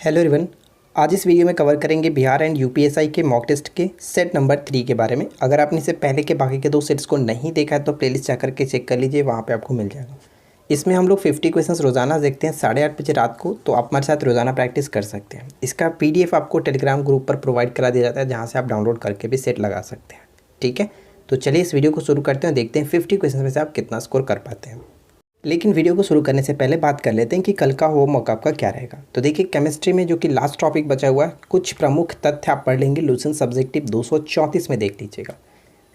Hello everyone. आज इस video में कवर करेंगे बिहार एंड यूपीएसआई के मॉक टेस्ट के सेट नंबर 3 के बारे में। अगर आपने इससे पहले के बाकी के 2 सेट्स को नहीं देखा है तो प्लेलिस्ट जाकर के चेक कर लीजिए, वहाँ पे आपको मिल जाएगा। इसमें हम लोग 50 क्वेश्चंस रोज़ाना देखते हैं 8:30 बजे रात को, तो आप हमारे साथ रोज़ाना प्रैक्टिस कर सकते हैं। इसका PDF आपको टेलीग्राम ग्रुप पर प्रोवाइड करा दिया जाता है, जहाँ से आप डाउनलोड करके भी सेट लगा सकते हैं। ठीक है, तो चलिए इस वीडियो को शुरू करते हैं, देखते हैं 50 क्वेश्चन में से आप कितना स्कोर कर पाते हैं। लेकिन वीडियो को शुरू करने से पहले बात कर लेते हैं कि कल का होमवर्क आपका क्या रहेगा। तो देखिए, केमिस्ट्री में जो कि लास्ट टॉपिक बचा हुआ है, कुछ प्रमुख तथ्य आप पढ़ लेंगे। लूसेंट सब्जेक्टिव 234 में देख लीजिएगा।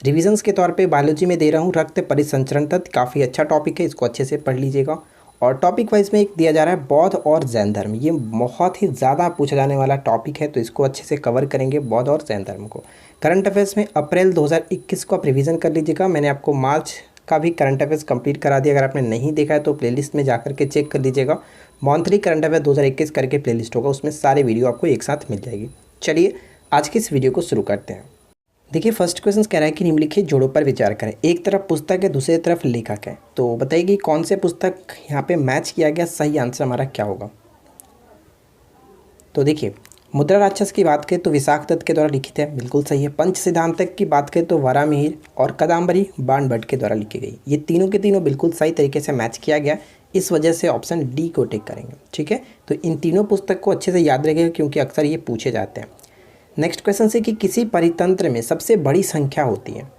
रिविजन्स के तौर पे बायोलॉजी में दे रहा हूँ रक्त परिसंचरण तत्व, काफ़ी अच्छा टॉपिक है, इसको अच्छे से पढ़ लीजिएगा। और टॉपिक वाइज में एक दिया जा रहा है बौद्ध और जैन धर्म, ये बहुत ही ज़्यादा पूछा जाने वाला टॉपिक है, तो इसको अच्छे से कवर करेंगे बौद्ध और जैन धर्म को। करंट अफेयर्स में अप्रैल 2021 को आप रिवीजन कर लीजिएगा। मैंने आपको मार्च का भी करंट अफेयर्स कंप्लीट करा दिया। अगर आपने नहीं देखा है तो प्लेलिस्ट में जाकर के चेक कर लीजिएगा। मंथली करंट अफेयर 2021 करके प्लेलिस्ट होगा, उसमें सारे वीडियो आपको एक साथ मिल जाएगी। चलिए आज की इस वीडियो को शुरू करते हैं। देखिए, फर्स्ट क्वेश्चन कह रहा है कि निम्नलिखित जोड़ों पर विचार करें। एक तरफ पुस्तक है, दूसरी तरफ लेखक है, तो बताइए कि कौन से पुस्तक यहाँ पे मैच किया गया, सही आंसर हमारा क्या होगा। तो देखिए, मुद्रा राक्षस की बात करें तो विशाख दत्त के द्वारा लिखित है, बिल्कुल सही है। पंच सिद्धांतक की बात करें तो वरामिहिर और कदम्बरी बाणभट्ट के द्वारा लिखी गई। ये तीनों के तीनों बिल्कुल सही तरीके से मैच किया गया, इस वजह से ऑप्शन डी को टिक करेंगे। ठीक है, तो इन तीनों पुस्तक को अच्छे से याद रखिएगा, क्योंकि अक्सर ये पूछे जाते हैं। नेक्स्ट क्वेश्चन से कि किसी परितंत्र में सबसे बड़ी संख्या होती है,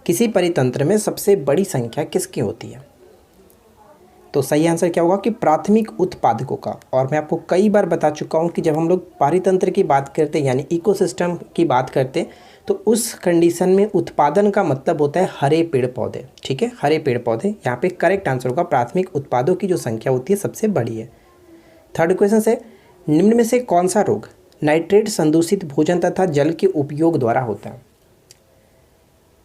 किसी परितंत्र में सबसे बड़ी संख्या किसकी होती है। तो सही आंसर क्या होगा कि प्राथमिक उत्पादकों का। और मैं आपको कई बार बता चुका हूँ कि जब हम लोग पारितंत्र की बात करते हैं, यानी इकोसिस्टम की बात करते हैं, तो उस कंडीशन में उत्पादन का मतलब होता है हरे पेड़ पौधे। ठीक है, हरे पेड़ पौधे। यहाँ पे करेक्ट आंसर होगा प्राथमिक उत्पादों की जो संख्या होती है सबसे बड़ी है। थर्ड क्वेश्चन से निम्न में से कौन सा रोग नाइट्रेट संदूषित भोजन तथा जल के उपयोग द्वारा होता है।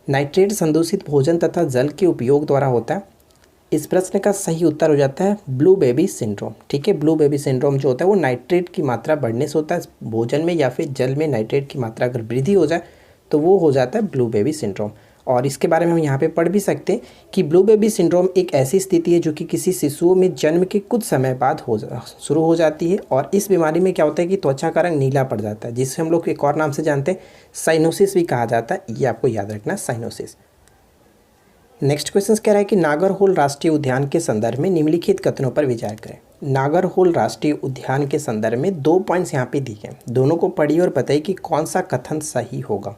नाइट्रेट संदूषित भोजन तथा जल के उपयोग द्वारा होता है। इस प्रश्न का सही उत्तर हो जाता है ब्लू बेबी सिंड्रोम। ठीक है, ब्लू बेबी सिंड्रोम जो होता है वो नाइट्रेट की मात्रा बढ़ने से होता है। भोजन में या फिर जल में नाइट्रेट की मात्रा अगर वृद्धि हो जाए तो वो हो जाता है ब्लू बेबी सिंड्रोम। और इसके बारे में हम यहाँ पे पढ़ भी सकते हैं कि ब्लू बेबी सिंड्रोम एक ऐसी स्थिति है जो कि किसी शिशुओं में जन्म के कुछ समय बाद शुरू हो जाती है। और इस बीमारी में क्या होता है कि त्वचा का रंग नीला पड़ जाता है, जिसे हम लोग एक और नाम से जानते हैं साइनोसिस भी कहा जाता है। ये आपको याद रखना, साइनोसिस। नेक्स्ट क्वेश्चन कह रहा है कि नागरहोल राष्ट्रीय उद्यान के संदर्भ में निम्नलिखित कथनों पर विचार करें। नागरहोल राष्ट्रीय उद्यान के संदर्भ में 2 पॉइंट्स यहाँ पे दिए हैं, दोनों को पढ़िए और बताइए कि कौन सा कथन सही होगा।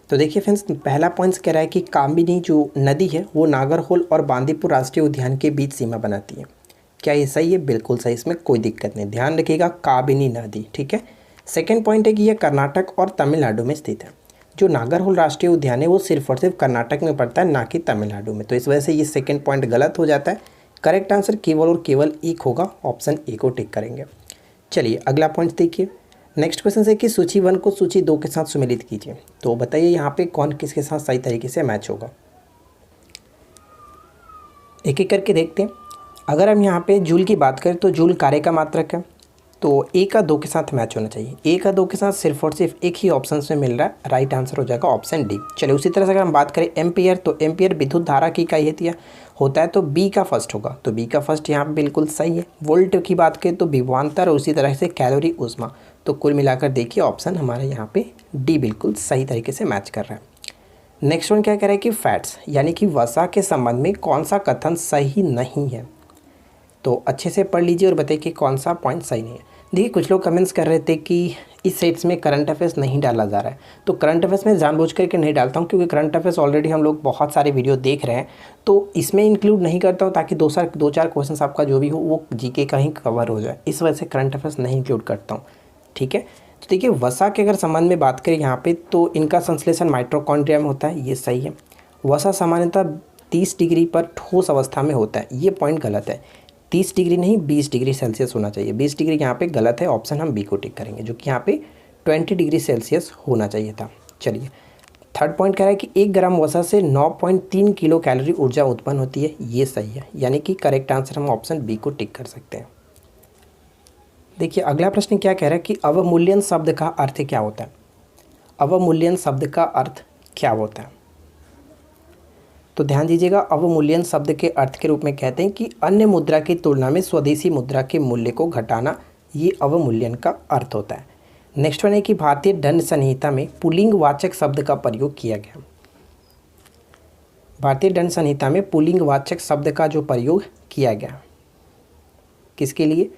तो देखिए फ्रेंड्स, पहला पॉइंट कह रहा है कि कामिनी जो नदी है वो नागरहोल और बांदीपुर राष्ट्रीय उद्यान के बीच सीमा बनाती है। क्या ये सही है? बिल्कुल सही, इसमें कोई दिक्कत नहीं, ध्यान रखिएगा काबिनी नदी। ठीक है। सेकेंड पॉइंट है कि यह कर्नाटक और तमिलनाडु में स्थित है। जो नागरहोल राष्ट्रीय उद्यान है वो सिर्फ और सिर्फ कर्नाटक में पड़ता है, ना कि तमिलनाडु में। तो इस वजह से ये सेकंड पॉइंट गलत हो जाता है। करेक्ट आंसर केवल और केवल एक होगा, ऑप्शन ए को टिक करेंगे। चलिए अगला पॉइंट देखिए। नेक्स्ट क्वेश्चन है कि सूची 1 को सूची 2 के साथ सुमेलित कीजिए। तो बताइए यहाँ पे कौन किसके साथ सही तरीके से मैच होगा। एक एक करके देखते हैं। अगर हम यहाँ पे जूल की बात करें तो जूल कार्य का मात्रक है, तो ए का 2 के साथ मैच होना चाहिए। ए का 2 के साथ सिर्फ और सिर्फ एक ही ऑप्शन में मिल रहा है, राइट आंसर हो जाएगा ऑप्शन डी। चलिए उसी तरह से अगर हम बात करें एम्पियर, तो एम्पियर विद्युत धारा की इकाई होता है, तो बी का फर्स्ट होगा। तो बी का फर्स्ट यहाँ पे बिल्कुल सही है। वोल्ट की बात करें तो विभवांतर, और उसी तरह से कैलोरी ऊष्मा। तो कुल मिलाकर देखिए ऑप्शन हमारे यहाँ पे डी बिल्कुल सही तरीके से मैच कर रहा है। नेक्स्ट वन क्या कह रहा है कि फैट्स यानी कि वसा के संबंध में कौन सा कथन सही नहीं है। तो अच्छे से पढ़ लीजिए और बताइए कि कौन सा पॉइंट सही नहीं है। देखिए, कुछ लोग कमेंट्स कर रहे थे कि इस सेट्स में करंट अफेयर्स नहीं डाला जा रहा है। तो करंट अफेयर्स में जानबूझ करके नहीं डालता हूँ, क्योंकि करंट अफेयर्स ऑलरेडी हम लोग बहुत सारे वीडियो देख रहे हैं, तो इसमें इंक्लूड नहीं करता हूँ, ताकि 2-4 क्वेश्चन आपका जो भी हो वो जीके का ही कवर हो जाए। इस वजह से करंट अफेयर्स नहीं इंक्लूड करता हूँ। ठीक है, तो देखिए वसा के अगर संबंध में बात करें यहाँ पे, तो इनका संश्लेषण माइटोकॉन्ड्रिया में होता है, ये सही है। वसा सामान्यतः 30 डिग्री पर ठोस अवस्था में होता है, ये पॉइंट गलत है। 30 डिग्री नहीं, 20 डिग्री सेल्सियस होना चाहिए। 20 डिग्री यहाँ पे गलत है, ऑप्शन हम बी को टिक करेंगे, जो कि यहाँ पे 20 डिग्री सेल्सियस होना चाहिए था। चलिए थर्ड पॉइंट कह रहा है कि 1 ग्राम वसा से 9.3 किलो कैलोरी ऊर्जा उत्पन्न होती है, ये सही है, यानी कि करेक्ट आंसर हम ऑप्शन बी को टिक कर सकते हैं। देखिए अगला प्रश्न क्या कह रहा है कि अवमूल्यन शब्द का अर्थ क्या होता है। अवमूल्यन शब्द का अर्थ क्या होता है। तो ध्यान दीजिएगा, अवमूल्यन शब्द के अर्थ के रूप में कहते हैं कि अन्य मुद्रा की तुलना में स्वदेशी मुद्रा के मूल्य को घटाना, ये अवमूल्यन का अर्थ होता है। नेक्स्ट वन है कि भारतीय दंड संहिता में पुल्लिंग वाचक शब्द का प्रयोग किया गया। भारतीय दंड संहिता में पुल्लिंग वाचक शब्द का जो प्रयोग किया गया, किसके लिए?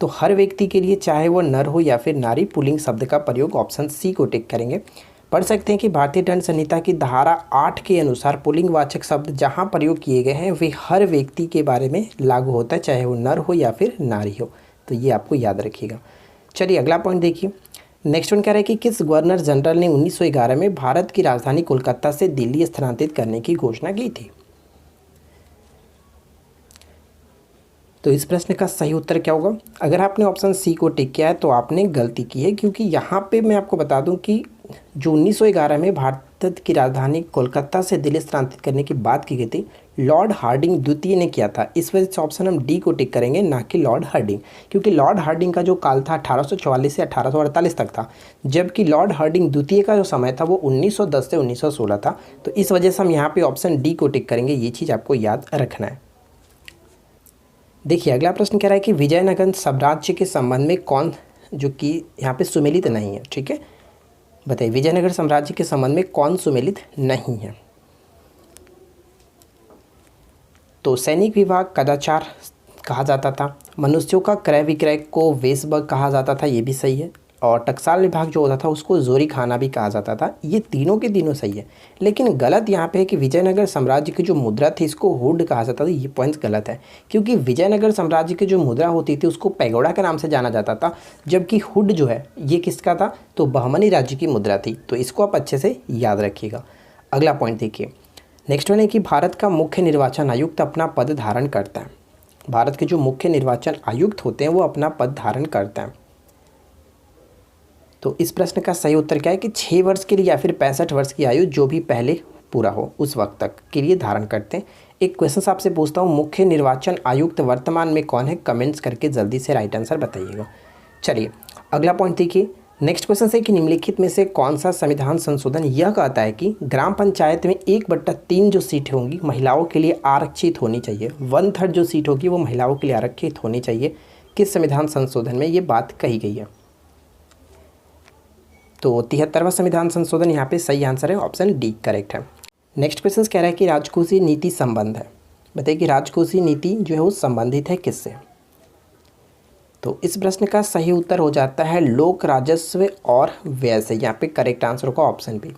तो हर व्यक्ति के लिए, चाहे वो नर हो या फिर नारी, पुल्लिंग शब्द का प्रयोग, ऑप्शन सी को टिक करेंगे। पढ़ सकते हैं कि भारतीय दंड संहिता की धारा 8 के अनुसार पुल्लिंग वाचक शब्द जहां प्रयोग किए गए हैं वे हर व्यक्ति के बारे में लागू होता है, चाहे वो नर हो या फिर नारी हो। तो ये आपको याद रखिएगा। चलिए अगला पॉइंट देखिए। नेक्स्ट वन कह रहा है कि किस गवर्नर जनरल ने 1911 में भारत की राजधानी कोलकाता से दिल्ली स्थानांतरित करने की घोषणा की थी? तो इस प्रश्न का सही उत्तर क्या होगा? अगर आपने ऑप्शन सी को टिक किया है तो आपने गलती की है, क्योंकि यहाँ पे मैं आपको बता दूं कि जो 1911 में भारत की राजधानी कोलकाता से दिल्ली स्थानांतरित करने की बात की गई थी, लॉर्ड हार्डिंग द्वितीय ने किया था। इस वजह से ऑप्शन हम डी को टिक करेंगे, ना कि लॉर्ड हार्डिंग, क्योंकि लॉर्ड हार्डिंग का जो काल था 1844 से 1848 तक था, जबकि लॉर्ड हार्डिंग द्वितीय का जो समय था वो 1910 से 1916 था। तो इस वजह से हम यहाँ पे ऑप्शन डी को टिक करेंगे। ये चीज़ आपको याद रखना है। देखिए अगला प्रश्न कह रहा है कि विजयनगर साम्राज्य के संबंध में कौन, जो कि यहाँ पे सुमेलित नहीं है, ठीक है, बताइए विजयनगर साम्राज्य के संबंध में कौन सुमेलित नहीं है? तो सैनिक विभाग कदाचार कहा जाता था, मनुष्यों का क्रय विक्रय को वेशभग कहा जाता था, ये भी सही है, और टकसाल विभाग जो होता था उसको जोरी खाना भी कहा जाता था। ये तीनों के तीनों सही है, लेकिन गलत यहाँ पे है कि विजयनगर साम्राज्य की जो मुद्रा थी इसको हुड कहा जाता था। ये पॉइंट गलत है, क्योंकि विजयनगर साम्राज्य की जो मुद्रा होती थी उसको पैगोडा के नाम से जाना जाता था, जबकि हुड जो है ये किसका था? तो बहमनी राज्य की मुद्रा थी। तो इसको आप अच्छे से याद रखिएगा। अगला पॉइंट देखिए। नेक्स्ट वन है कि भारत का मुख्य निर्वाचन आयुक्त अपना पद धारण करता है। भारत के जो मुख्य निर्वाचन आयुक्त होते हैं वो अपना पद धारण करते हैं। तो इस प्रश्न का सही उत्तर क्या है कि 6 वर्ष के लिए या फिर 65 वर्ष की आयु जो भी पहले पूरा हो उस वक्त तक के लिए धारण करते हैं। एक क्वेश्चन आपसे पूछता हूँ, मुख्य निर्वाचन आयुक्त वर्तमान में कौन है? कमेंट्स करके जल्दी से राइट आंसर बताइएगा। चलिए अगला पॉइंट देखिए। नेक्स्ट क्वेश्चन है कि निम्नलिखित में से कौन सा संविधान संशोधन यह कहता है कि ग्राम पंचायत में 1/3 जो सीटें होंगी महिलाओं के लिए आरक्षित होनी चाहिए, 1/3 जो सीट होगी वो महिलाओं के लिए आरक्षित होनी चाहिए? किस संविधान संशोधन में ये बात कही गई है? तो 73वां संविधान संशोधन यहाँ पे सही आंसर है, ऑप्शन डी करेक्ट है। नेक्स्ट क्वेश्चन कह रहा है कि राजकोषीय नीति संबंध है। बताइए कि राजकोषीय नीति जो है वो संबंधित है किससे? तो इस प्रश्न का सही उत्तर हो जाता है लोक राजस्व और व्यय से। यहाँ पे करेक्ट आंसर होगा ऑप्शन बी।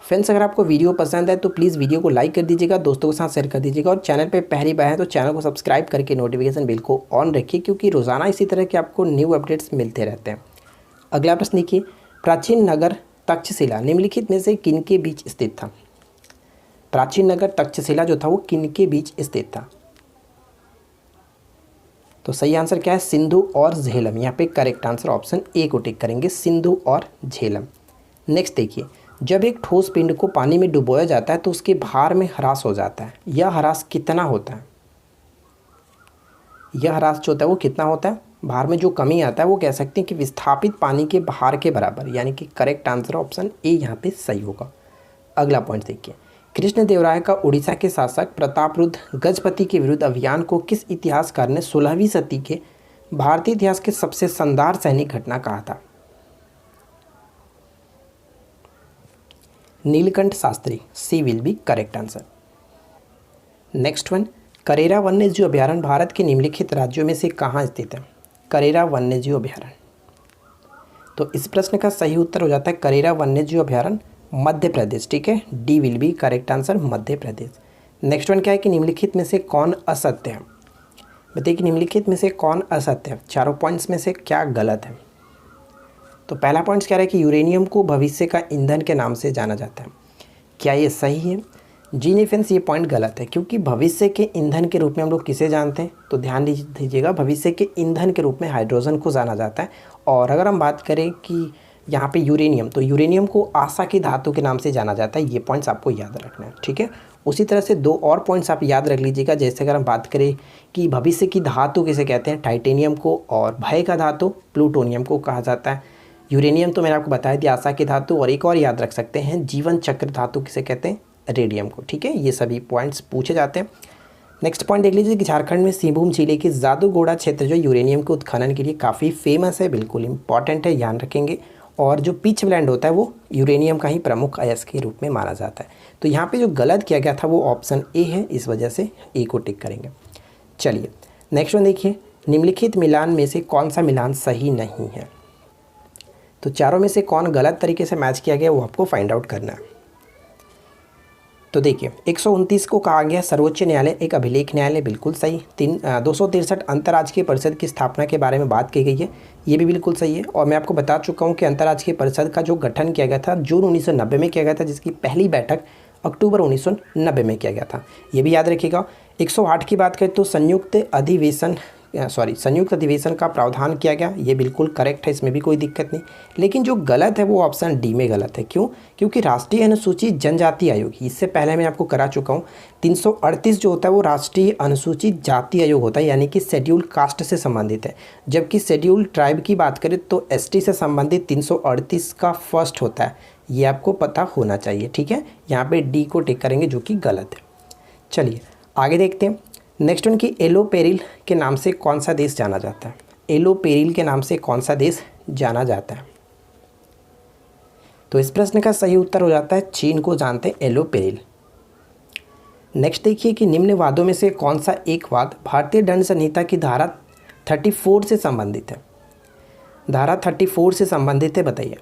फ्रेंड्स अगर आपको वीडियो पसंद है तो प्लीज़ वीडियो को लाइक कर दीजिएगा, दोस्तों के साथ शेयर कर दीजिएगा, और चैनल पे पहली बार है तो चैनल को सब्सक्राइब करके नोटिफिकेशन बिल को ऑन रखिए, क्योंकि रोज़ाना इसी तरह के आपको न्यू अपडेट्स मिलते रहते हैं। अगला प्रश्न देखिए, प्राचीन नगर तक्षशिला निम्नलिखित में से किनके बीच स्थित था? प्राचीन नगर तक्षशिला जो था वो किनके बीच स्थित था? तो सही आंसर क्या है? सिंधु और झेलम। यहाँ पे करेक्ट आंसर ऑप्शन ए को टिक करेंगे, सिंधु और झेलम। नेक्स्ट देखिए, जब एक ठोस पिंड को पानी में डुबोया जाता है तो उसके भार में ह्रास हो जाता है। यह ह्रास कितना होता है? यह ह्रास जो होता है वो कितना होता है? भार में जो कमी आता है वो कह सकते हैं कि विस्थापित पानी के भार के बराबर, यानी कि करेक्ट आंसर ऑप्शन ए यहाँ पे सही होगा। अगला पॉइंट देखिए, कृष्णदेवराय का उड़ीसा के शासक प्रतापरुद्र गजपति के विरुद्ध अभियान को किस इतिहासकार ने 16वीं सदी के भारतीय इतिहास के सबसे शानदार सैनिक घटना कहा था? Nilkanth Shastri, C will be correct answer. Next one, Karera वन्यजीव अभयारण्य भारत के निम्नलिखित राज्यों में से कहाँ स्थित है? करेरा वन्यजीव अभयारण्य। तो इस प्रश्न का सही उत्तर हो जाता है करेरा वन्यजीव अभयारण्य मध्य प्रदेश, ठीक है, D will be correct answer, Madhya Pradesh. Next one क्या है कि निम्नलिखित में से कौन असत्य है? बताइए कि निम्नलिखित में से कौन असत्य है? चारों पॉइंट्स में से क्या गलत है? तो पहला पॉइंट कह रहा है कि यूरेनियम को भविष्य का ईंधन के नाम से जाना जाता है। क्या ये सही है? जी नहीं फ्रेंड्स, ये पॉइंट गलत है, क्योंकि भविष्य के ईंधन के रूप में हम लोग किसे जानते हैं? तो ध्यान दीजिएगा, भविष्य के ईंधन के रूप में हाइड्रोजन को जाना जाता है। और अगर हम बात करें कि यहाँ पे यूरेनियम, तो यूरेनियम को आशा की धातु के नाम से जाना जाता है। ये पॉइंट्स आपको याद रखना है, ठीक है। उसी तरह से 2 और पॉइंट्स आप याद रख लीजिएगा। जैसे अगर हम बात करें कि भविष्य की धातु किसे कहते हैं? टाइटेनियम को, और भय का धातु प्लूटोनियम को कहा जाता है। यूरेनियम तो मैंने आपको बताया दिया आशा की धातु, और एक और याद रख सकते हैं जीवन चक्र धातु किसे कहते हैं? रेडियम को। ठीक है, ये सभी पॉइंट्स पूछे जाते हैं। नेक्स्ट पॉइंट देख लीजिए कि झारखंड में सिंहभूम जिले के जादूगोड़ा क्षेत्र जो यूरेनियम के उत्खनन के लिए काफ़ी फेमस है, बिल्कुल इंपॉर्टेंट है, ध्यान रखेंगे। और जो पिच ब्लेंड होता है वो यूरेनियम का ही प्रमुख अयस्क के रूप में माना जाता है। तो यहाँ पे जो गलत किया गया था वो ऑप्शन ए है, इस वजह से ए को टिक करेंगे। चलिए नेक्स्ट वन देखिए, निम्नलिखित मिलान में से कौन सा मिलान सही नहीं है। तो चारों में से कौन गलत तरीके से मैच किया गया वो आपको फाइंड आउट करना है। तो देखिए 129 को कहा गया सर्वोच्च न्यायालय एक अभिलेख न्यायालय, बिल्कुल सही। 263 अंतर्राज्यीय परिषद की स्थापना के बारे में बात की गई है, ये भी बिल्कुल सही है। और मैं आपको बता चुका हूँ कि अंतर्राज्यीय परिषद का जो गठन किया गया था जून 1990 में किया गया था, जिसकी पहली बैठक अक्टूबर 1990 में किया गया था, ये भी याद रखिएगा। 108 की बात करें तो संयुक्त अधिवेशन का प्रावधान किया गया, ये बिल्कुल करेक्ट है, इसमें भी कोई दिक्कत नहीं। लेकिन जो गलत है वो ऑप्शन डी में गलत है। क्यों? क्योंकि राष्ट्रीय अनुसूचित जनजाति आयोग, इससे पहले मैं आपको करा चुका हूँ, 338 जो होता है वो राष्ट्रीय अनुसूचित जाति आयोग होता है, यानी कि शेड्यूल कास्ट से संबंधित है। जबकि शेड्यूल ट्राइब की बात करें तो एसटी से संबंधित 338 का फर्स्ट होता है, ये आपको पता होना चाहिए। ठीक है, यहाँ पे डी को टिक करेंगे जो कि गलत है। चलिए आगे देखते हैं। नेक्स्ट वन की एलो पेरिल के नाम से कौन सा देश जाना जाता है। एलो पेरिल के नाम से कौन सा देश जाना जाता है। तो इस प्रश्न का सही उत्तर हो जाता है चीन को जानते हैं एलो पेरिल। नेक्स्ट देखिए कि निम्न वादों में से कौन सा एक वाद भारतीय दंड संहिता की धारा 34 से संबंधित है। धारा 34 से संबंधित है, बताइए।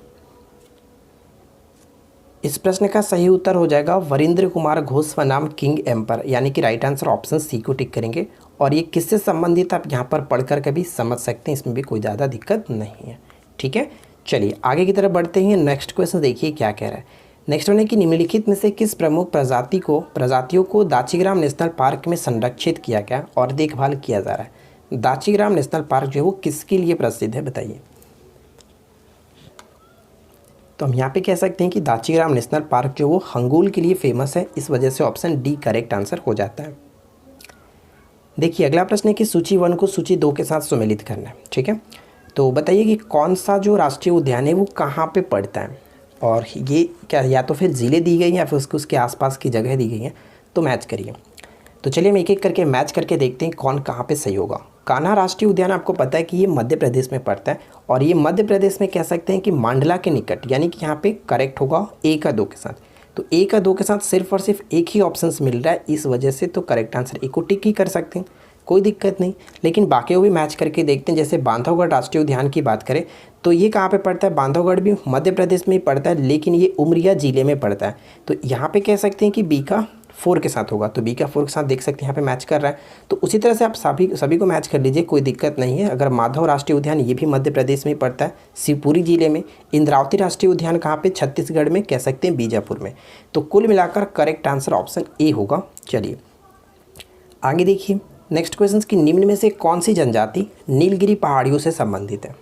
इस प्रश्न का सही उत्तर हो जाएगा वरिंद्र कुमार घोष बनाम किंग एम्पर, यानी कि राइट आंसर ऑप्शन सी को टिक करेंगे। और ये किससे संबंधित आप यहाँ पर पढ़कर कभी समझ सकते हैं, इसमें भी कोई ज़्यादा दिक्कत नहीं है। ठीक है, चलिए आगे की तरफ बढ़ते हैं। नेक्स्ट क्वेश्चन देखिए क्या कह रहा है। नेक्स्ट वन है कि निम्नलिखित में से किस प्रमुख प्रजातियों को दाचीग्राम नेशनल पार्क में संरक्षित किया गया और देखभाल किया जा रहा है। दाचीग्राम नेशनल पार्क जो है वो किसके लिए प्रसिद्ध है, बताइए। तो हम यहाँ पे कह सकते हैं कि दाचीग्राम नेशनल पार्क जो वो हंगूल के लिए फेमस है, इस वजह से ऑप्शन डी करेक्ट आंसर हो जाता है। देखिए अगला प्रश्न है कि सूची 1 को सूची 2 के साथ सम्मिलित करना है। ठीक है, तो बताइए कि कौन सा जो राष्ट्रीय उद्यान है वो कहाँ पे पड़ता है। और ये क्या या तो फिर ज़िले दी गई हैं या फिर उसके आसपास की जगह दी गई हैं, तो मैच करिए। तो चलिए हम एक एक करके मैच करके देखते हैं कौन कहाँ पे सही होगा। कान्हा राष्ट्रीय उद्यान आपको पता है कि ये मध्य प्रदेश में पड़ता है, और ये मध्य प्रदेश में कह सकते हैं कि मांडला के निकट, यानी कि यहाँ पे करेक्ट होगा ए का 2 के साथ। तो ए का 2 के साथ सिर्फ और सिर्फ एक ही ऑप्शन मिल रहा है, इस वजह से तो करेक्ट आंसर ए को टिक ही कर सकते हैं, कोई दिक्कत नहीं। लेकिन बाकी को भी मैच करके देखते हैं। जैसे बांधवगढ़ राष्ट्रीय उद्यान की बात करें तो ये कहाँ पे पड़ता है, बांधवगढ़ भी मध्य प्रदेश में ही पड़ता है, लेकिन ये उमरिया ज़िले में पड़ता है। तो यहाँ पे कह सकते हैं कि बी का 4 के साथ होगा, तो बी का 4 के साथ देख सकते हैं यहाँ पे मैच कर रहा है। तो उसी तरह से आप सभी को मैच कर लीजिए, कोई दिक्कत नहीं है। अगर माधव राष्ट्रीय उद्यान ये भी मध्य प्रदेश में ही पड़ता है, शिवपुरी जिले में। इंद्रावती राष्ट्रीय उद्यान कहाँ पे, छत्तीसगढ़ में, कह सकते हैं बीजापुर में। तो कुल मिलाकर करेक्ट आंसर ऑप्शन ए होगा। चलिए आगे देखिए। नेक्स्ट क्वेश्चन की निम्न में से कौन सी जनजाति नीलगिरी पहाड़ियों से संबंधित है।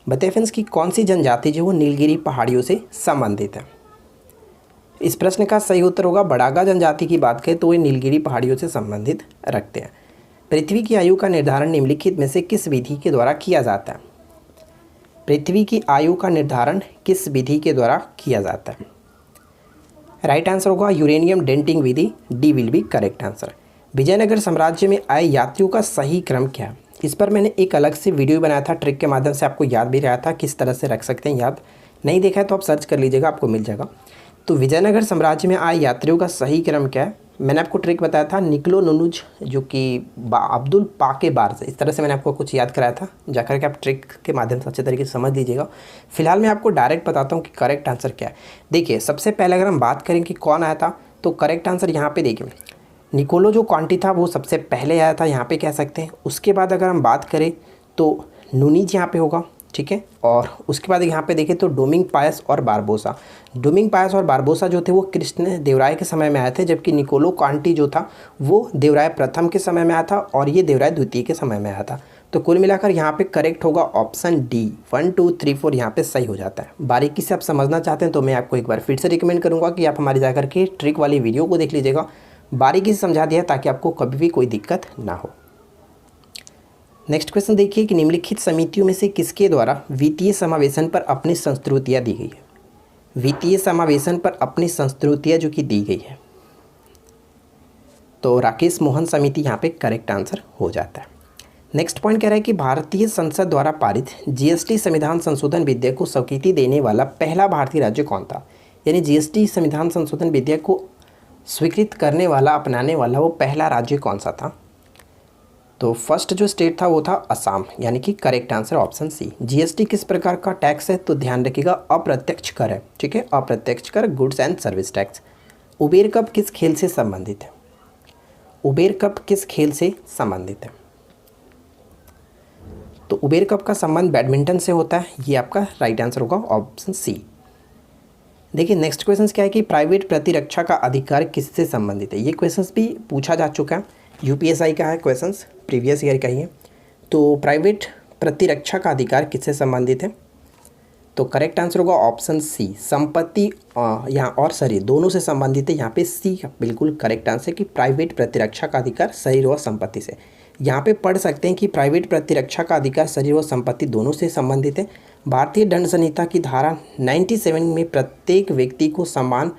बताइए फ्रेंड्स कि कौन सी जनजाति जो वो नीलगिरी पहाड़ियों से संबंधित है। इस प्रश्न का सही उत्तर होगा बड़ागा जनजाति की बात करें तो वे नीलगिरी पहाड़ियों से संबंधित रखते हैं। पृथ्वी की आयु का निर्धारण निम्नलिखित में से किस विधि के द्वारा किया जाता है। पृथ्वी की आयु का निर्धारण किस विधि के द्वारा किया जाता है। राइट आंसर होगा यूरेनियम डेंटिंग विधि, D will be correct answer. Vijayanagar साम्राज्य में आए यात्रियों का सही क्रम क्या है। इस पर मैंने एक अलग से वीडियो बनाया था, ट्रिक के माध्यम से आपको याद भी रहा था किस तरह से रख सकते हैं याद। नहीं देखा है तो आप सर्च कर लीजिएगा, आपको मिल जाएगा। तो विजयनगर साम्राज्य में आए यात्रियों का सही क्रम क्या है। मैंने आपको ट्रिक बताया था निकलो नुनुज, जो कि अब्दुल पाके बार से, इस तरह से मैंने आपको कुछ याद कराया था, जाकर के आप ट्रिक के माध्यम से अच्छे तरीके से समझ लीजिएगा। फिलहाल मैं आपको डायरेक्ट बताता हूँ कि करेक्ट आंसर क्या है। देखिए सबसे पहले अगर हम बात करें कि कौन आया था, तो करेक्ट आंसर यहाँ पे देखिए निकोलो जो क्वांटी था वो सबसे पहले आया था, यहाँ पे कह सकते हैं। उसके बाद अगर हम बात करें तो नुनीज यहाँ पे होगा, ठीक है। और उसके बाद यहाँ पे देखें तो डोमिंग पायस और बारबोसा। डोमिंग पायस और बारबोसा जो थे वो कृष्ण देवराय के समय में आए थे, जबकि निकोलो क्वांटी जो था वो देवराय प्रथम के समय में आया था और ये देवराय द्वितीय के समय में आया था। तो कुल मिलाकर यहाँ पे करेक्ट होगा ऑप्शन डी, 1 2 3 4 यहाँ पे सही हो जाता है। बारीकी से आप समझना चाहते हैं तो मैं आपको एक बार फिर से रिकमेंड करूँगा कि आप हमारे जाकर के ट्रिक वाली वीडियो को देख लीजिएगा, बारीकी से समझा दिया ताकि आपको कभी भी कोई दिक्कत ना हो। नेक्स्ट क्वेश्चन देखिए कि निम्नलिखित समितियों में से किसके द्वारा वित्तीय समावेशन पर अपनी संस्तुतियाँ दी गई है। वित्तीय समावेशन पर अपनी संस्तुतियाँ जो कि दी गई है। तो राकेश मोहन समिति यहाँ पे करेक्ट आंसर हो जाता है। नेक्स्ट पॉइंट कह रहा है कि भारतीय संसद द्वारा पारित जीएसटी संविधान संशोधन विधेयक को स्वीकृति देने वाला पहला भारतीय राज्य कौन था। यानी जीएसटी संविधान संशोधन विधेयक को स्वीकृत करने वाला, अपनाने वाला वो पहला राज्य कौन सा था। तो फर्स्ट जो स्टेट था वो था असम, यानी कि correct answer option C. GST किस प्रकार का टैक्स है, तो ध्यान रखिएगा अप्रत्यक्ष कर है, ठीक है, अप्रत्यक्ष कर, goods and service tax. Uber cup किस खेल से संबंधित है। उबेर कप किस खेल से संबंधित है। तो उबेर कप का संबंध बैडमिंटन से होता है, ये आपका राइट आंसर होगा ऑप्शन सी। देखिए नेक्स्ट क्वेश्चन क्या है कि प्राइवेट प्रतिरक्षा का अधिकार किससे संबंधित है। ये क्वेश्चंस भी पूछा जा चुका है, यूपीएसआई का है क्वेश्चंस, प्रीवियस ईयर का ही है। तो प्राइवेट प्रतिरक्षा का अधिकार किससे संबंधित है, तो करेक्ट आंसर होगा ऑप्शन सी, संपत्ति यहाँ और शरीर दोनों से संबंधित है। यहाँ पे सी बिल्कुल करेक्ट आंसर कि प्राइवेट प्रतिरक्षा का अधिकार शरीर और संपत्ति से। यहाँ पे पढ़ सकते हैं कि प्राइवेट प्रतिरक्षा का अधिकार शरीर और संपत्ति दोनों से संबंधित है। भारतीय दंड संहिता की धारा 97 में प्रत्येक व्यक्ति को समान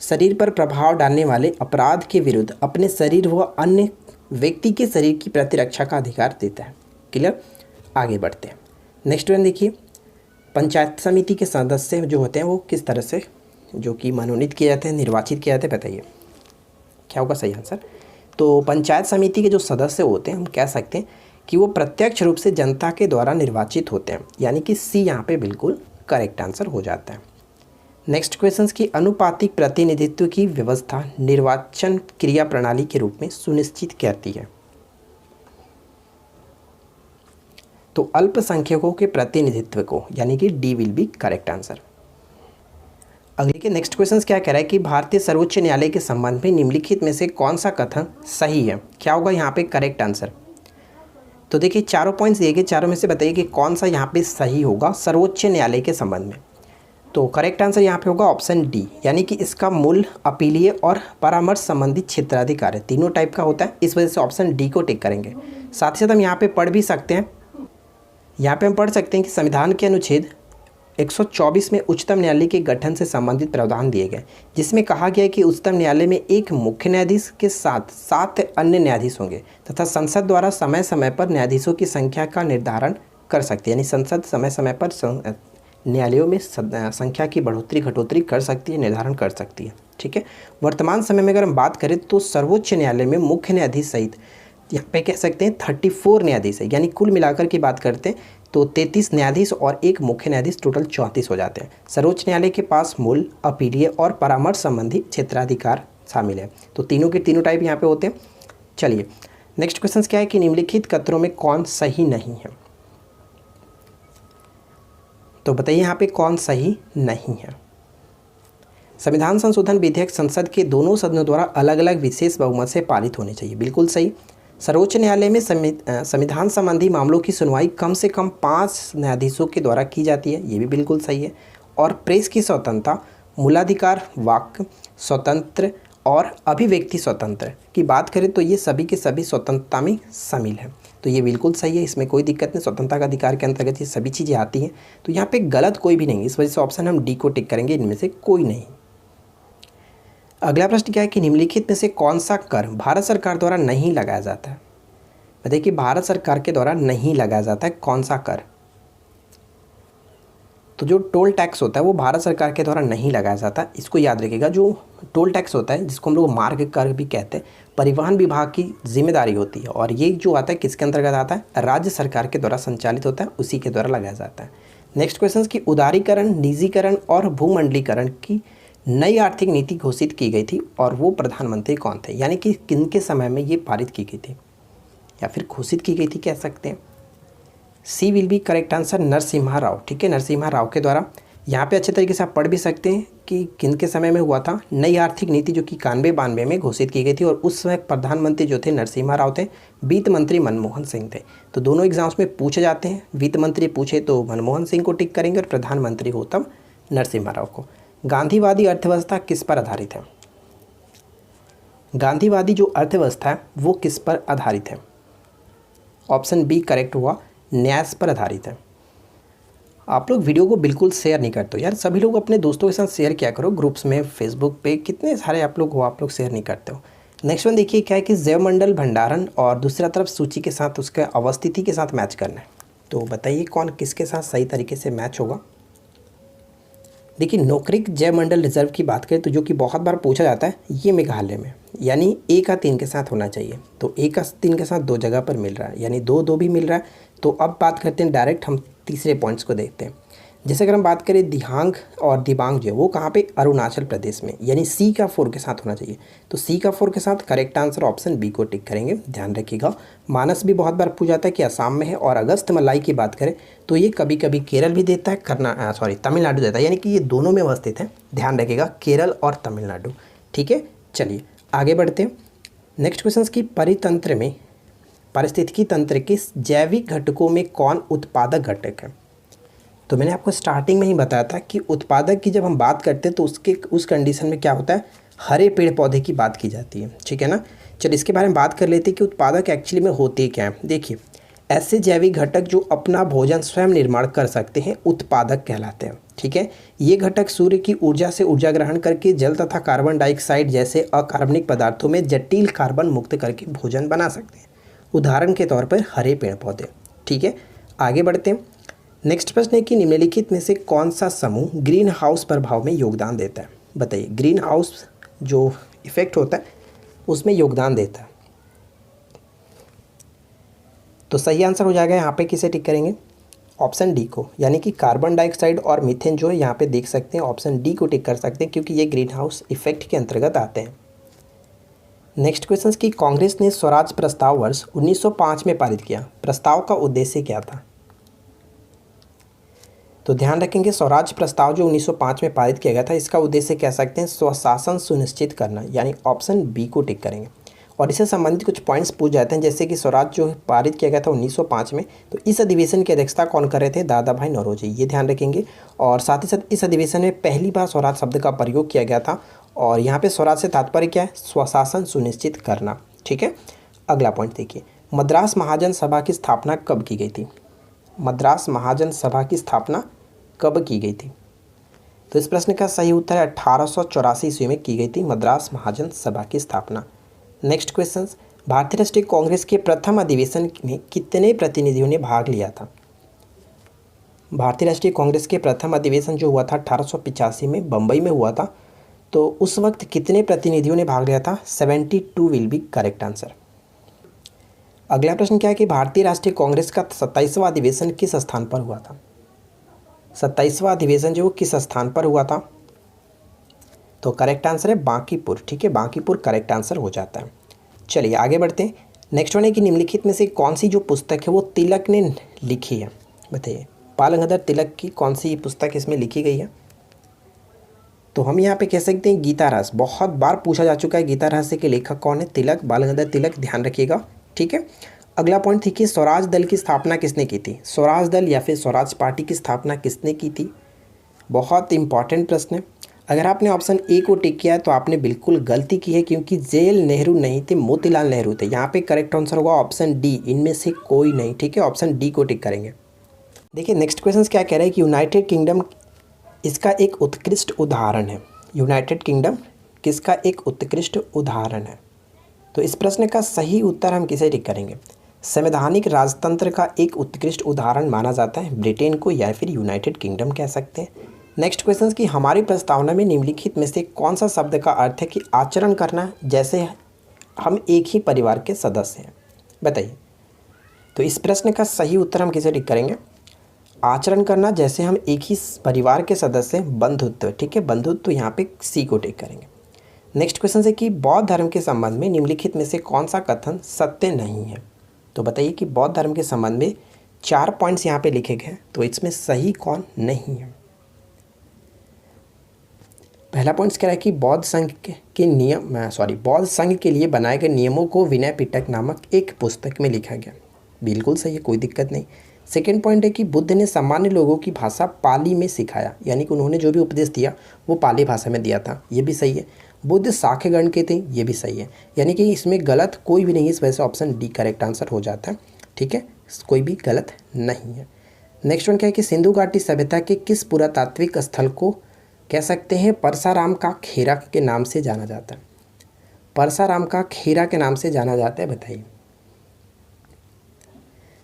शरीर पर प्रभाव डालने वाले अपराध के विरुद्ध अपने शरीर व अन्य व्यक्ति के शरीर की प्रतिरक्षा का अधिकार देता है। क्लियर, आगे बढ़ते हैं। नेक्स्ट वन देखिए, पंचायत समिति के सदस्य जो होते हैं वो किस तरह से जो कि मनोनीत किए जाते हैं, निर्वाचित किए जाते हैं, बताइए क्या होगा सही आंसर। तो पंचायत समिति के जो सदस्य होते हैं हम कह सकते हैं कि वो प्रत्यक्ष रूप से जनता के द्वारा निर्वाचित होते हैं, यानी कि सी यहाँ पे बिल्कुल करेक्ट आंसर हो जाता है। नेक्स्ट क्वेश्चन की अनुपातिक प्रतिनिधित्व की व्यवस्था निर्वाचन क्रिया प्रणाली के रूप में सुनिश्चित करती है। तो अल्पसंख्यकों के प्रतिनिधित्व को, यानी कि D will be correct answer. अगले के नेक्स्ट क्वेश्चन क्या कह रहा है कि भारतीय सर्वोच्च न्यायालय के संबंध में निम्नलिखित में से कौन सा कथन सही है। क्या होगा यहाँ पे करेक्ट आंसर। तो देखिए चारों पॉइंट्स दिए गए, चारों में से बताइए कि कौन सा यहाँ पे सही होगा सर्वोच्च न्यायालय के संबंध में। तो करेक्ट आंसर यहाँ पे होगा ऑप्शन डी, यानी कि इसका मूल, अपीलीय और परामर्श संबंधित क्षेत्राधिकार है, तीनों टाइप का होता है, इस वजह से ऑप्शन डी को टिक करेंगे। साथ ही साथ हम यहाँ पे पढ़ भी सकते हैं, यहाँ पे हम पढ़ सकते हैं कि संविधान के अनुच्छेद 124 में उच्चतम न्यायालय के गठन से संबंधित प्रावधान दिए गए, जिसमें कहा गया है कि उच्चतम न्यायालय में एक मुख्य न्यायाधीश के साथ 7 अन्य न्यायाधीश होंगे तथा संसद द्वारा समय समय पर न्यायाधीशों की संख्या का निर्धारण कर सकती है। यानी संसद समय समय पर न्यायालयों में संख्या की बढ़ोतरी घटोतरी कर सकती है, निर्धारण कर सकती है, ठीक है। वर्तमान समय में अगर हम बात करें तो सर्वोच्च न्यायालय में मुख्य न्यायाधीश सहित यहाँ पे कह सकते हैं 34 न्यायाधीश है, यानी कुल मिलाकर की बात करते हैं तो 33 न्यायाधीश और एक मुख्य न्यायाधीश, टोटल 34 हो जाते हैं। सर्वोच्च न्यायालय के पास मूल, अपीलीय और परामर्श संबंधी क्षेत्राधिकार शामिल है। तो तीनों के तीनों टाइप यहाँ पे होते हैं। चलिए नेक्स्ट क्वेश्चन क्या है कि निम्नलिखित कथनों में कौन सही नहीं है। तो बताइए यहाँ पे कौन सही नहीं है। संविधान संशोधन विधेयक संसद के दोनों सदनों द्वारा अलग अलग विशेष बहुमत से पारित होने चाहिए, बिल्कुल सही। सर्वोच्च न्यायालय में संविधान संबंधी मामलों की सुनवाई कम से कम 5 न्यायाधीशों के द्वारा की जाती है, ये भी बिल्कुल सही है। और प्रेस की स्वतंत्रता, मूलाधिकार, वाक स्वतंत्र और अभिव्यक्ति स्वतंत्र की बात करें तो ये सभी के सभी स्वतंत्रता में शामिल है, तो ये बिल्कुल सही है, इसमें कोई दिक्कत नहीं। स्वतंत्रता का अधिकार के अंतर्गत ये सभी चीज़ें आती हैं, तो यहाँ पे गलत कोई भी नहीं, इस वजह से ऑप्शन हम डी को टिक करेंगे, इनमें से कोई नहीं। अगला प्रश्न क्या है कि निम्नलिखित में से कौन सा कर भारत सरकार द्वारा नहीं लगाया जाता है। बताइए कि भारत सरकार के द्वारा नहीं लगाया जाता है कौन सा कर। तो जो टोल टैक्स होता है वो भारत सरकार के द्वारा नहीं लगाया जाता, इसको याद रखिएगा। जो टोल टैक्स होता है जिसको हम लोग मार्ग कर भी कहते हैं, परिवहन विभाग की जिम्मेदारी होती है, और ये जो आता है किसके अंतर्गत आता है, राज्य सरकार के द्वारा संचालित होता है, उसी के द्वारा लगाया जाता है। नेक्स्ट क्वेश्चन की उदारीकरण, निजीकरण और भूमंडलीकरण की नई आर्थिक नीति घोषित की गई थी और वो प्रधानमंत्री कौन थे, यानी कि किन के समय में ये पारित की गई थी या फिर घोषित की गई थी कह सकते हैं। C will be correct answer, Narasimha Rao, ठीक है, नरसिम्हा राव के द्वारा। यहाँ पे अच्छे तरीके से आप पढ़ भी सकते हैं कि किन के समय में हुआ था। नई आर्थिक नीति जो कि 91-92 में घोषित की गई थी, और उस समय प्रधानमंत्री जो थे नरसिम्हा राव थे, वित्त मंत्री मनमोहन सिंह थे। तो दोनों एग्जाम्स में पूछे जाते हैं, वित्त मंत्री पूछे तो मनमोहन सिंह को टिक करेंगे और प्रधानमंत्री हो तब नरसिम्हा राव को। गांधीवादी अर्थव्यवस्था किस पर आधारित है। गांधीवादी जो अर्थव्यवस्था है वो किस पर आधारित है। ऑप्शन बी करेक्ट हुआ, न्यास पर आधारित है। आप लोग वीडियो को बिल्कुल शेयर नहीं करते हो यार। सभी लोग अपने दोस्तों के साथ शेयर किया करो, ग्रुप्स में, फेसबुक पे, कितने सारे आप लोग हो, आप लोग शेयर नहीं करते हो। नेक्स्ट वन देखिए क्या है कि जैवमंडल भंडारण और दूसरा तरफ सूची के साथ उसके अवस्थिति के साथ मैच करना है। तो बताइए कौन किसके साथ सही तरीके से मैच होगा। देखिए नोकरिक जैवमंडल रिजर्व की बात करें तो जो कि बहुत बार पूछा जाता है, ये मेघालय में, यानी ए का 3 के साथ होना चाहिए। तो ए का 3 के साथ 2 जगह पर मिल रहा है, यानी 2 भी मिल रहा है। तो अब बात करते हैं डायरेक्ट, हम तीसरे पॉइंट्स को देखते हैं। जैसे अगर हम बात करें दिहांग और दिबांग जो है वो कहाँ पे, अरुणाचल प्रदेश में, यानी सी का 4 के साथ होना चाहिए। तो सी का 4 के साथ करेक्ट आंसर ऑप्शन बी को टिक करेंगे, ध्यान रखिएगा। मानस भी बहुत बार पूछा जाता है कि असम में है। और अगस्त मलाई की बात करें तो ये कभी कभी केरल भी देता है, तमिलनाडु देता है, यानी कि ये दोनों में अवस्थित है, ध्यान रखिएगा, केरल और तमिलनाडु। ठीक है, चलिए आगे बढ़ते हैं। नेक्स्ट क्वेश्चन की परितंत्र में, पारिस्थितिकी तंत्र के जैविक घटकों में कौन उत्पादक घटक है। तो मैंने आपको स्टार्टिंग में ही बताया था कि उत्पादक की जब हम बात करते हैं तो उस कंडीशन में क्या होता है, हरे पेड़ पौधे की बात की जाती है, ठीक है ना। चलिए इसके बारे में बात कर लेते हैं कि उत्पादक एक्चुअली में होते क्या हैं। देखिए ऐसे जैविक घटक जो अपना भोजन स्वयं निर्माण कर सकते हैं उत्पादक कहलाते हैं, ठीक है। ये घटक सूर्य की ऊर्जा से ऊर्जा ग्रहण करके जल तथा कार्बन डाइऑक्साइड जैसे अकार्बनिक पदार्थों में जटिल कार्बन मुक्त करके भोजन बना सकते हैं। उदाहरण के तौर पर हरे पेड़ पौधे, ठीक है। आगे बढ़ते हैं। नेक्स्ट प्रश्न है कि निम्नलिखित में से कौन सा समूह ग्रीन हाउस प्रभाव में योगदान देता है। बताइए ग्रीन हाउस जो इफेक्ट होता है उसमें योगदान देता है। तो सही आंसर हो जाएगा यहाँ पे, किसे टिक करेंगे, ऑप्शन डी को, यानी कि कार्बन डाइऑक्साइड और मीथेन जो है यहाँ पे देख सकते हैं, ऑप्शन डी को टिक कर सकते हैं क्योंकि ये ग्रीन हाउस इफेक्ट के अंतर्गत आते हैं। नेक्स्ट क्वेश्चन की कांग्रेस ने स्वराज प्रस्ताव वर्ष 1905 में पारित किया, प्रस्ताव का उद्देश्य क्या था। तो ध्यान रखेंगे स्वराज प्रस्ताव जो 1905 में पारित किया गया था, इसका उद्देश्य कह सकते हैं स्वशासन सुनिश्चित करना, यानी ऑप्शन बी को टिक करेंगे। और इससे संबंधित कुछ पॉइंट्स पूछ जाते हैं, जैसे कि स्वराज जो पारित किया गया था 1905 में, तो इस अधिवेशन की अध्यक्षता कौन कर रहे थे, दादा भाई नौरोजी, ये ध्यान रखेंगे। और साथ ही साथ इस अधिवेशन में पहली बार स्वराज शब्द का प्रयोग किया गया था। और यहाँ पे स्वराज से तात्पर्य क्या है, स्वशासन सुनिश्चित करना, ठीक है। अगला पॉइंट देखिए, मद्रास महाजन सभा की स्थापना कब की गई थी। मद्रास महाजन सभा की स्थापना कब की गई थी। तो इस प्रश्न का सही उत्तर है 1884 ईस्वी में की गई थी मद्रास महाजन सभा की स्थापना। नेक्स्ट क्वेश्चन, भारतीय राष्ट्रीय कांग्रेस के प्रथम अधिवेशन में कितने प्रतिनिधियों ने भाग लिया था। भारतीय राष्ट्रीय कांग्रेस के प्रथम अधिवेशन जो हुआ था 1885 में बम्बई में हुआ था, तो उस वक्त कितने प्रतिनिधियों ने भाग लिया था, 72 विल बी करेक्ट आंसर। अगला प्रश्न क्या है कि भारतीय राष्ट्रीय कांग्रेस का 27वां अधिवेशन किस स्थान पर हुआ था। 27वां अधिवेशन जो किस स्थान पर हुआ था, तो करेक्ट आंसर है बांकीपुर, ठीक है, बांकीपुर करेक्ट आंसर हो जाता है। चलिए आगे बढ़ते हैं। नेक्स्ट वन है कि निम्नलिखित में से कौन सी जो पुस्तक है वो तिलक ने लिखी है। बताइए बाल गंगाधर तिलक की कौन सी पुस्तक इसमें लिखी गई है। तो हम यहाँ पे कह सकते हैं गीता रहस्य, बहुत बार पूछा जा चुका है गीता रहस्य के लेखक कौन है, तिलक, बाल गंगाधर तिलक, ध्यान रखिएगा, ठीक है। अगला पॉइंट थी कि स्वराज दल की स्थापना किसने की थी। स्वराज दल या फिर स्वराज पार्टी की स्थापना किसने की थी, बहुत इंपॉर्टेंट प्रश्न है। अगर आपने ऑप्शन ए को टिक किया है तो आपने बिल्कुल गलती की है, क्योंकि जेल नेहरू नहीं थे, मोतीलाल नेहरू थे। यहाँ पे करेक्ट आंसर होगा ऑप्शन डी, इनमें से कोई नहीं, ठीक है, ऑप्शन डी को टिक करेंगे। देखिए नेक्स्ट क्वेश्चन क्या कह रहा है कि यूनाइटेड किंगडम इसका एक उत्कृष्ट उदाहरण है। यूनाइटेड किंगडम किसका एक उत्कृष्ट उदाहरण है। तो इस प्रश्न का सही उत्तर हम किसे टिक करेंगे। संवैधानिक राजतंत्र का एक उत्कृष्ट उदाहरण माना जाता है ब्रिटेन को, या फिर यूनाइटेड किंगडम कह सकते हैं। नेक्स्ट क्वेश्चन की हमारी प्रस्तावना में निम्नलिखित में से कौन सा शब्द का अर्थ है कि आचरण करना जैसे हम एक ही परिवार के सदस्य हैं। बताइए, तो इस प्रश्न का सही उत्तर हम किसे टिक करेंगे, आचरण करना जैसे हम एक ही परिवार के सदस्य हैं, बंधुत्व, ठीक है, बंधुत्व, तो यहाँ पे सी को टिक करेंगे। नेक्स्ट क्वेश्चन है कि बौद्ध धर्म के संबंध में निम्नलिखित में से कौन सा कथन सत्य नहीं है। तो बताइए कि बौद्ध धर्म के संबंध में 4 पॉइंट्स यहाँ पे लिखे गए, तो इसमें सही कौन नहीं है। पहला पॉइंट कह रहा है कि बौद्ध संघ के लिए बनाए गए नियमों को विनय पिटक नामक एक पुस्तक में लिखा गया, बिल्कुल सही है, कोई दिक्कत नहीं। सेकेंड पॉइंट है कि बुद्ध ने सामान्य लोगों की भाषा पाली में सिखाया, यानी कि उन्होंने जो भी उपदेश दिया वो पाली भाषा में दिया था, ये भी सही है। बुद्ध शाक्यगण के थे, ये भी सही है, यानी कि इसमें गलत कोई भी नहीं है, इस वजह से ऑप्शन डी करेक्ट आंसर हो जाता है, ठीक है, कोई भी गलत नहीं है। नेक्स्ट वन क्या है कि सिंधु घाटी सभ्यता के किस पुरातात्विक स्थल को कह सकते हैं परसाराम का खेरा के नाम से जाना जाता है? परसाराम का खेरा के नाम से जाना जाता है, बताइए।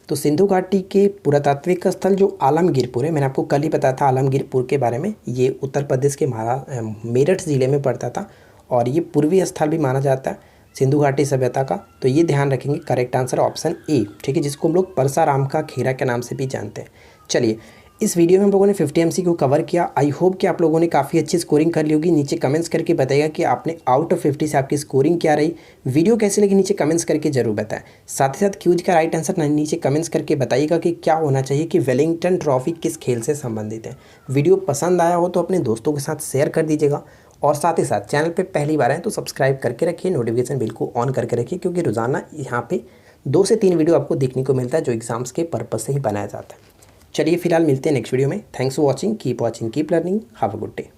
तो सिंधु घाटी के पुरातात्विक स्थल जो आलमगीरपुर है, मैंने आपको कल ही बताया था आलमगीरपुर के बारे में, ये उत्तर प्रदेश के मेरठ ज़िले में पड़ता था और ये पूर्वी स्थल भी माना जाता है सिंधु घाटी सभ्यता का। तो ये ध्यान रखेंगे, करेक्ट आंसर ऑप्शन ए, ठीक है, जिसको हम लोग परसाराम का खेरा के नाम से भी जानते हैं। चलिए, इस वीडियो में हम लोगों ने 50 MCQ कवर किया। आई होप कि आप लोगों ने काफ़ी अच्छी स्कोरिंग कर ली होगी। नीचे कमेंट्स करके बताइएगा कि आपने आउट ऑफ 50 से आपकी स्कोरिंग क्या रही। वीडियो कैसी लगी नीचे कमेंट्स करके जरूर बताएं। साथ ही साथ क्यूज का राइट आंसर नीचे कमेंट्स करके बताइएगा कि क्या होना चाहिए, कि वेलिंगटन ट्रॉफी किस खेल से संबंधित है। वीडियो पसंद आया हो तो अपने दोस्तों के साथ शेयर कर दीजिएगा और साथ ही साथ चैनल पर पहली बार आए तो सब्सक्राइब करके रखिए, नोटिफिकेशन बिल को ऑन करके रखिए, क्योंकि रोज़ाना यहाँ पे 2 से 3 वीडियो आपको देखने को मिलता है जो एग्जाम्स के पर्पज़ से ही बनाया जाता है। चलिए फिलहाल मिलते हैं नेक्स्ट वीडियो में। Thanks for watching, keep learning, have a good day.